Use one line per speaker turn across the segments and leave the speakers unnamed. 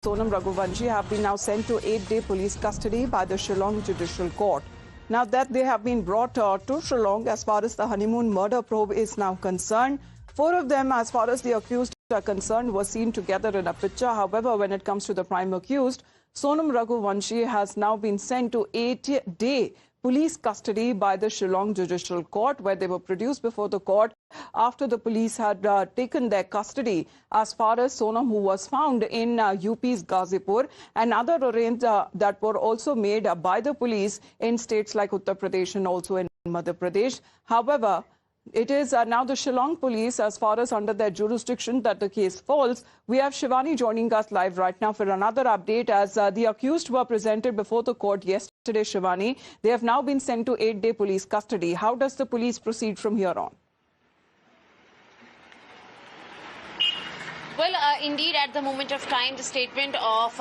Sonam Raghuvanshi have been now sent to 8-day police custody by the Shillong Judicial Court. Now that they have been brought to Shillong as far as the honeymoon murder probe is now concerned, 4 of them, as far as the accused are concerned, were seen together in a picture. However, when it comes to the prime accused, Sonam Raghuvanshi has now been sent to 8-day police custody by the Shillong Judicial Court, where they were produced before the court after the police had taken their custody as far as Sonam, who was found in UP's Ghazipur, and other arrests that were also made by the police in states like Uttar Pradesh and also in Madhya Pradesh. However, it is now the Shillong police, as far as under their jurisdiction, that the case falls. We have Shivani joining us live right now for another update, as the accused were presented before the court yesterday. Shivani, they have now been sent to 8-day police custody. How does the police proceed from here on?
Well, indeed, at the moment of time, the statement of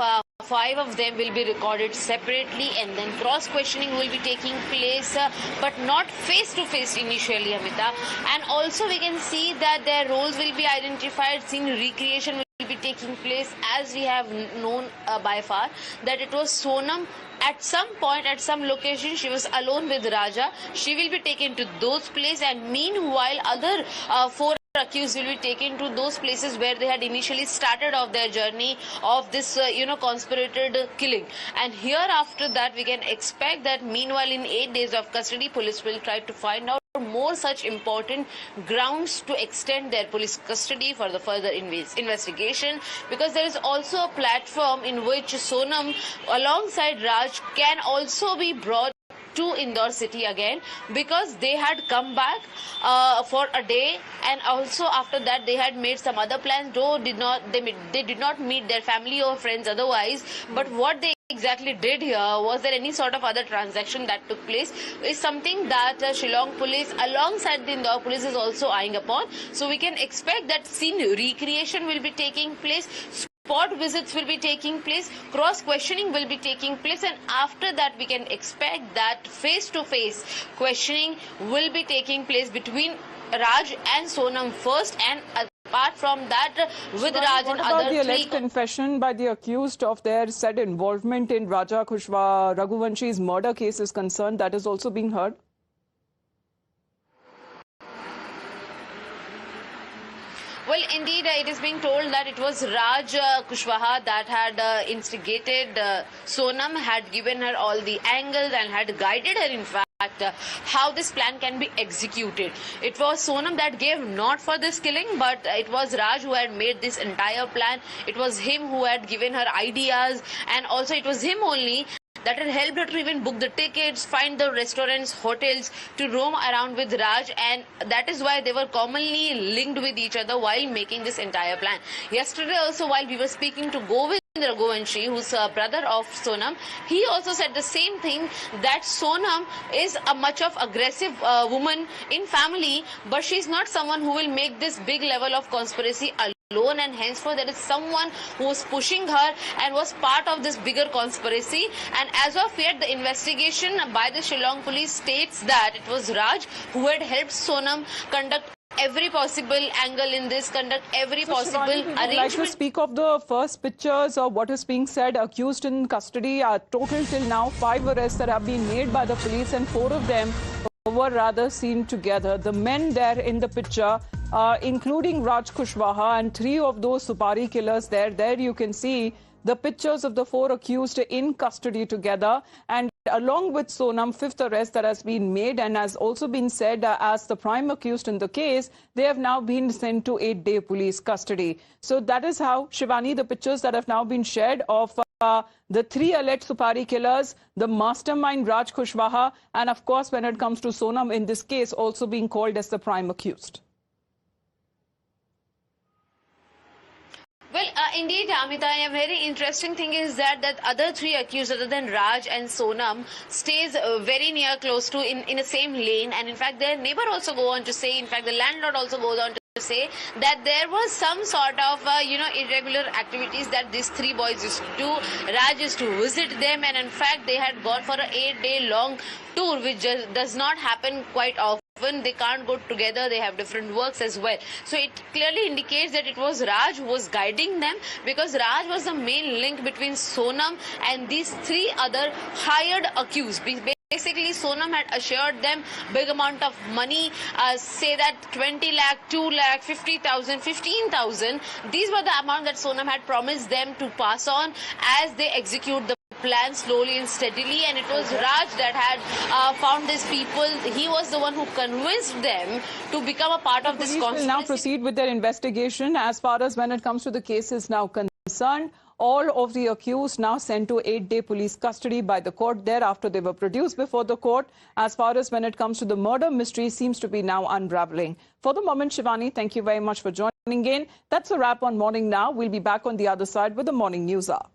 5 of them will be recorded separately, and then cross-questioning will be taking place, but not face-to-face initially, Amita. And also we can see that their roles will be identified, scene recreation will be taking place, as we have known by far, that it was Sonam. At some point, at some location, she was alone with Raja. She will be taken to those places, and meanwhile, other 4 accused will be taken to those places where they had initially started off their journey of this, conspirated killing. And here after that, we can expect that meanwhile, in 8 days of custody, police will try to find out more such important grounds to extend their police custody for the further investigation, because there is also a platform in which Sonam alongside Raj can also be brought to Indore city again, because they had come back for a day, and also after that they had made some other plans, though they did not meet their family or friends otherwise. But what they exactly did here, was there any sort of other transaction that took place, is something that Shillong police alongside the Indore police is also eyeing upon. So we can expect that scene recreation will be taking place, spot visits will be taking place, cross-questioning will be taking place, and after that we can expect that face-to-face questioning will be taking place between Raj and Sonam first, and apart from that, with Raj and other 3...
What about the alleged confession by the accused of their said involvement in Raja Kushwaha Raghuvanshi's murder case is concerned? That is also being heard.
Well, indeed, it is being told that it was Raj Kushwaha that had instigated Sonam, had given her all the angles and had guided her, in fact, how this plan can be executed. It was Sonam that gave not for this killing, but it was Raj who had made this entire plan. It was him who had given her ideas, and also it was him only that had helped her to even book the tickets, find the restaurants, hotels, to roam around with Raj, and that is why they were commonly linked with each other while making this entire plan. Yesterday also, while we were speaking to Govind Raghuvanshi, who's a brother of Sonam, he also said the same thing, that Sonam is a much of aggressive woman in family, but she's not someone who will make this big level of conspiracy alone, and henceforth there is someone who was pushing her and was part of this bigger conspiracy. And as of yet, the investigation by the Shillong police states that it was Raj who had helped Sonam conduct every possible angle in this, conduct every possible arrangement.
I'd like to speak of the first pictures of what is being said. Accused in custody are total till now 5 arrests that have been made by the police, and 4 of them were rather seen together. The men there in the picture, including Raj Kushwaha, and 3 of those Supari killers there you can see the pictures of the 4 accused in custody together, and along with Sonam, 5th arrest that has been made, and has also been said as the prime accused in the case, they have now been sent to 8-day police custody. So that is how, Shivani, the pictures that have now been shared of the 3 alleged Supari killers, the mastermind Raj Kushwaha, and of course when it comes to Sonam in this case also being called as the prime accused.
Well, indeed, Amita, a very interesting thing is that other 3 accused other than Raj and Sonam stays very near, close to, in the same lane, and in fact their neighbor also go on to say, in fact the landlord also goes on to say that there was some sort of irregular activities that these 3 boys used to do. Raj used to visit them, and in fact they had gone for a 8-day long tour, which just does not happen quite often. they can't go together, they have different works as well. So it clearly indicates that it was Raj who was guiding them, because Raj was the main link between Sonam and these three other hired accused. Basically, Sonam had assured them big amount of money, say that 20 lakh, 2 lakh, 50,000, 15,000. These were the amount that Sonam had promised them to pass on as they execute the plan slowly and steadily, and it was Raj that had found these people. He was the one who convinced them to become a part of this conspiracy.
Will now proceed with their investigation. As far as when it comes to the case is now concerned, all of the accused now sent to 8-day police custody by the court. Thereafter, they were produced before the court. As far as when it comes to the murder mystery, seems to be now unraveling. For the moment, Shivani, thank you very much for joining in. That's a wrap on Morning Now. We'll be back on the other side with the Morning News Hour.